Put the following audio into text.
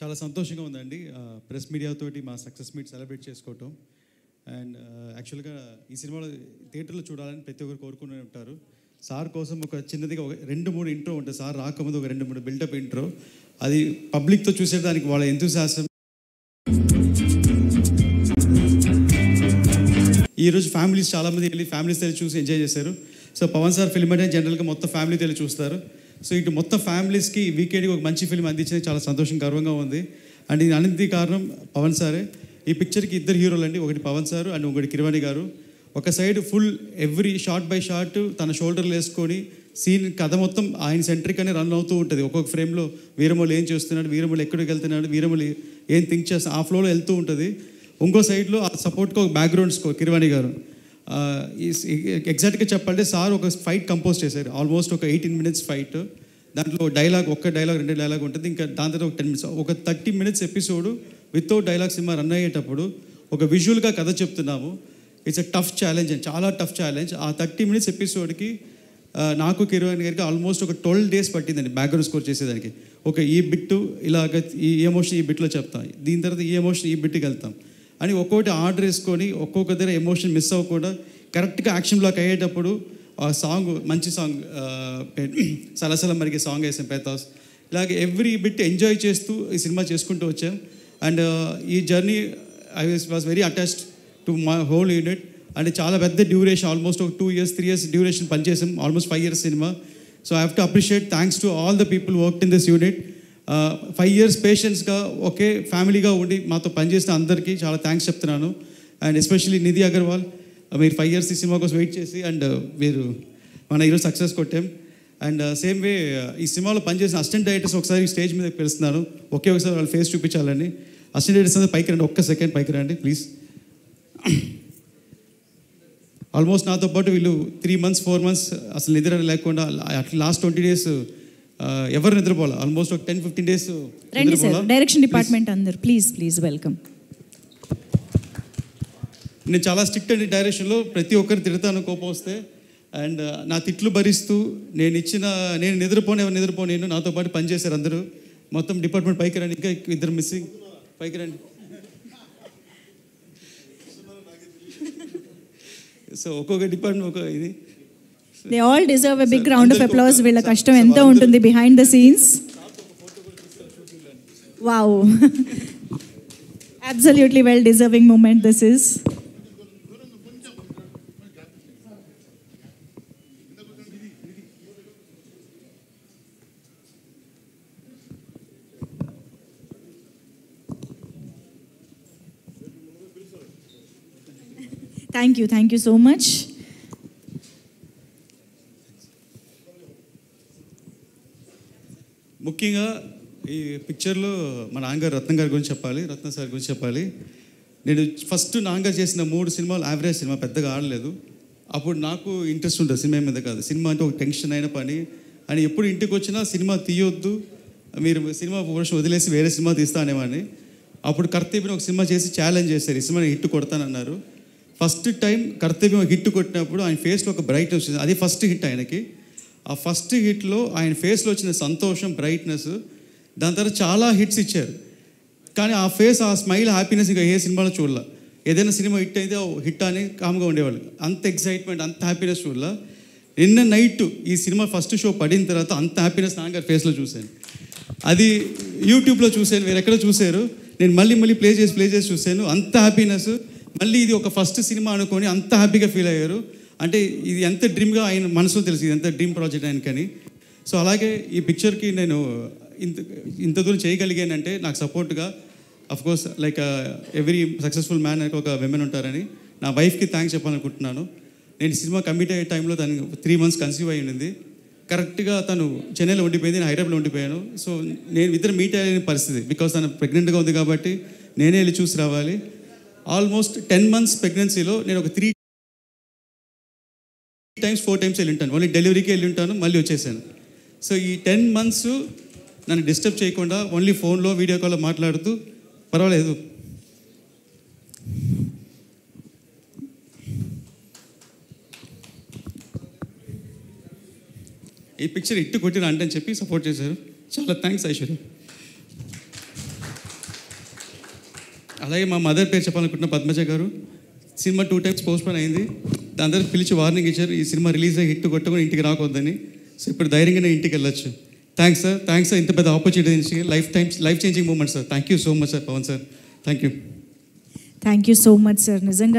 చాలా సంతోషంగా ఉందండి ప్రెస్ మీడియాతోటి మా సక్సెస్ మీట్ సెలబ్రేట్ చేసుకోవటం. అండ్ యాక్చువల్గా ఈ సినిమాలో థియేటర్లో చూడాలని ప్రతి ఒక్కరు కోరుకునే ఉంటారు. సార్ కోసం ఒక చిన్నదిగా ఒక 2-3 ఇంట్రో ఉంటుంది. సార్ రాకముందు ఒక 2-3 బిల్డప్ ఇంట్రో, అది పబ్లిక్తో చూసేదానికి వాళ్ళ ఎంతూసియాజం. ఈరోజు ఫ్యామిలీస్ చాలామంది వెళ్ళి ఫ్యామిలీస్ వెళ్ళి చూసి ఎంజాయ్ చేశారు. సో పవన్ సార్ ఫిల్మ్ అంటే జనరల్గా మొత్తం ఫ్యామిలీతో వెళ్ళి చూస్తారు. సో ఇటు మొత్తం ఫ్యామిలీస్కి వీకెండ్కి ఒక మంచి ఫిల్మ్ అందించేది చాలా సంతోషం, గర్వంగా ఉంది. అండ్ ఇది అన్నింటి కారణం పవన్ సారే. ఈ పిక్చర్కి 2 హీరోలు అండి, ఒకటి పవన్ సార్ అండ్ ఒకటి కిరవాణి గారు. ఒక side full every shot by shot తన షోల్డర్లు వేసుకొని సీన్ కథ మొత్తం ఆయన సెంట్రిక్ అని రన్ అవుతూ ఉంటుంది. ఒక్కొక్క ఫ్రేమ్లో వీరమౌళి ఏం చేస్తున్నాడు, వీరమౌళి ఎక్కడికి వెళ్తున్నాడు, వీరమౌళి ఏం థింక్ చేస్తా ఆ ఫ్లోలో వెళ్తూ ఉంటుంది. ఇంకో సైడ్లో ఆ సపోర్ట్గా ఒక బ్యాక్గ్రౌండ్ స్కోర్ కిరవాణి గారు. ఎగ్జాక్ట్గా చెప్పాలంటే సార్ ఒక ఫైట్ కంపోజ్ చేశారు, ఆల్మోస్ట్ ఒక 18 minutes ఫైట్. దాంట్లో డైలాగ్, 1 డైలాగ్ 2 డైలాగ్ ఉంటుంది. ఇంకా దాని తర్వాత ఒక 10 minutes, ఒక 30 minutes episode without dialogue cinema run అయ్యేటప్పుడు ఒక విజువల్గా కథ చెప్తున్నాము. ఇట్స్ ఎ టఫ్ ఛాలెంజ్ అండి, చాలా టఫ్ ఛాలెంజ్. ఆ 30 minutes ఎపిసోడ్కి నాకు కిరవాణి గారికి ఆల్మోస్ట్ ఒక 12 days పట్టిందండి బ్యాక్గ్రౌండ్ స్కోర్ చేసేదానికి. ఈ బిట్టు ఇలాగ, ఈ ఎమోషన్ ఈ బిట్లో చెప్తాం, దీని తర్వాత ఈ ఎమోషన్ ఈ బిట్కి వెళ్తాం అని ఒక్కొక్కటి ఆర్డర్ వేసుకొని ఒక్కొక్క దగ్గర ఎమోషన్ మిస్ అవ్వకుండా కరెక్ట్గా యాక్షన్ బ్లాక్ అయ్యేటప్పుడు ఆ సాంగ్, మంచి సాంగ్ సలసల మరిగే సాంగ్ వేసాం పేతాస్. ఇలాగే ఎవ్రీ బిట్ ఎంజాయ్ చేస్తూ ఈ సినిమా చేసుకుంటూ వచ్చాం. అండ్ ఈ journey I was very attached to my whole unit. And చాలా పెద్ద డ్యూరేషన్, ఆల్మోస్ట్ ఒక 2 years 3 years డ్యూరేషన్ పనిచేసాం, almost 5 years cinema. So I have to appreciate, thanks to all the people worked in this unit. 5 years పేషెన్స్గా ఒకే ఫ్యామిలీగా ఉండి మాతో పనిచేసిన అందరికీ చాలా థ్యాంక్స్ చెప్తున్నాను. అండ్ ఎస్పెషల్లీ నిధి అగర్వాల్, మీరు 5 years ఈ సినిమా కోసం వెయిట్ చేసి అండ్ మీరు మన ఈరోజు సక్సెస్ కొట్టాం. అండ్ సేమ్ వే ఈ సినిమాలో పనిచేసిన అసిస్టెంట్ డైరెక్టర్స్ ఒకసారి స్టేజ్ మీద పిలుస్తున్నాను, ఒకసారి వాళ్ళ ఫేస్ చూపించాలని. అసిస్టెంట్ డైరెక్టర్స్ అందరూ పైకి రండి, 1 second పైకి రండి ప్లీజ్. ఆల్మోస్ట్ నాతో పాటు వీళ్ళు 3 months 4 months అసలు నిద్ర లేకుండా, అట్లా లాస్ట్ 20 days ఎవరు నిద్రపోవాలి, ఆల్మోస్ట్ ఒక 10-15 days. రండి సార్, డైరెక్షన్ డిపార్ట్మెంట్ అందరు ప్లీజ్ వెల్కమ్. నేను చాలా స్ట్రిక్ట్ అండి డైరెక్షన్లో, ప్రతి ఒక్కరు తిడతాను కోపం వస్తే. అండ్ నా తిట్లు భరిస్తూ నేను నిద్రపోను నాతో పాటు పనిచేశారు అందరూ. మొత్తం డిపార్ట్మెంట్ పైకి రండి, ఇంకా 2 మిస్సింగ్, పైకి రండి. సో ఒక్కొక్క డిపార్ట్మెంట్ ఒక ఇది. They all deserve a big round of applause. వీళ్ళ కష్టం ఎంత ఉంటుంది behind the scenes. Wow, absolutely well deserving moment this is. Thank you so much. ముఖ్యంగా ఈ పిక్చర్లో మా నాన్నగారు రత్న గారి గురించి చెప్పాలి, రత్న సార్ గురించి చెప్పాలి. నేను ఫస్ట్ నాన్నగారు చేసిన 3 సినిమాలు యావరేజ్ సినిమా, పెద్దగా ఆడలేదు. అప్పుడు నాకు ఇంట్రెస్ట్ ఉంటుంది సినిమా మీద కాదు, సినిమా అంటే ఒక టెన్షన్ అయిన పని అని. ఎప్పుడు ఇంటికి వచ్చినా సినిమా తీయొద్దు, మీరు సినిమా ప్రొఫెషన్ వదిలేసి వేరే సినిమా తీస్తా అనేవాడిని. అప్పుడు కర్తవ్యం ఒక సినిమా చేసి ఛాలెంజ్ చేశారు, ఈ సినిమా హిట్ కొడతానన్నారు. ఫస్ట్ టైం కర్తవ్యం హిట్ కొట్టినప్పుడు ఆయన ఫేస్లో ఒక బ్రైట్నెస్ వచ్చింది, అది ఫస్ట్ హిట్ ఆయనకి. ఆ ఫస్ట్ హిట్లో ఆయన ఫేస్లో వచ్చిన సంతోషం, బ్రైట్నెస్, దాని తర్వాత చాలా హిట్స్ ఇచ్చారు. కానీ ఆ ఫేస్, ఆ స్మైల్, హ్యాపీనెస్ ఇంకా ఏ సినిమాలో చూడలే. ఏదైనా సినిమా హిట్ అయితే హిట్ అని కామ్గా ఉండేవాళ్ళు, అంత ఎక్సైట్మెంట్, అంత హ్యాపీనెస్ చూడలే. నిన్న నైట్ ఈ సినిమా ఫస్ట్ షో పడిన తర్వాత అంత హ్యాపీనెస్ నాన్నగారి ఫేస్లో చూశాను. అది యూట్యూబ్లో చూశాను, వేరే ఎక్కడ చూశారు, నేను మళ్ళీ ప్లే చేసి చూశాను. అంత హ్యాపీనెస్, మళ్ళీ ఇది ఒక ఫస్ట్ సినిమా అనుకొని అంత హ్యాపీగా ఫీల్ అయ్యారు. అంటే ఇది ఎంత డ్రీమ్గా ఆయన మనసులో తెలుసు, ఇది ఎంత డ్రీమ్ ప్రాజెక్ట్ ఆయనకని. సో అలాగే ఈ పిక్చర్కి నేను ఇంత దూరం చేయగలిగానంటే నాకు సపోర్ట్గా of course like every successful man ఒక విమెన్ ఉంటారని నా వైఫ్కి థ్యాంక్స్ చెప్పాలనుకుంటున్నాను. నేను సినిమా కమిట్ అయ్యే టైంలో తను 3 months కన్సీవ్ అయి ఉండింది. కరెక్ట్గా తను చెన్నైలో ఉండిపోయింది, నేను హైదరాబాద్లో ఉండిపోయాను. సో నేను ఇద్దరు మీట్ అయ్యే పరిస్థితి, బికాస్ తను ప్రెగ్నెంట్గా ఉంది కాబట్టి నేనే వెళ్ళి చూసి రావాలి. ఆల్మోస్ట్ 10 months ప్రెగ్నెన్సీలో నేను ఒక 3 times 4 times వెళ్ళి ఉంటాను, ఓన్లీ డెలివరీకి వెళ్ళి ఉంటాను, మళ్ళీ వచ్చేసాను. సో ఈ 10 months నన్ను డిస్టర్బ్ చేయకుండా ఓన్లీ ఫోన్లో వీడియో కాల్లో మాట్లాడుతూ పర్వాలేదు. ఈ పిక్చర్ ఇట్టు కొట్టిన అంటే అని చెప్పి సపోర్ట్ చేశారు. చాలా థ్యాంక్స్ ఐశ్వర్య. అలాగే మా మదర్ పేరు చెప్పాలనుకుంటున్న పద్మజ గారు. సినిమా 2 times పోస్ట్పోన్ అయింది. దాని తర్వాత పిలిచి వార్నింగ్ ఇచ్చారు, ఈ సినిమా రిలీజ్ అయ్యి హిట్ కొట్టుకొని ఇంటికి రాకొద్దని. సో ఇప్పుడు ధైర్యంగా నేను ఇంటికి వెళ్ళొచ్చు. థ్యాంక్స్ సార్, ఇంత పెద్ద ఆపర్చునిటీ నుంచి. Life changing moment sir. Thank you so much sir, Pawan sir. Thank you so much sir. నిజంగా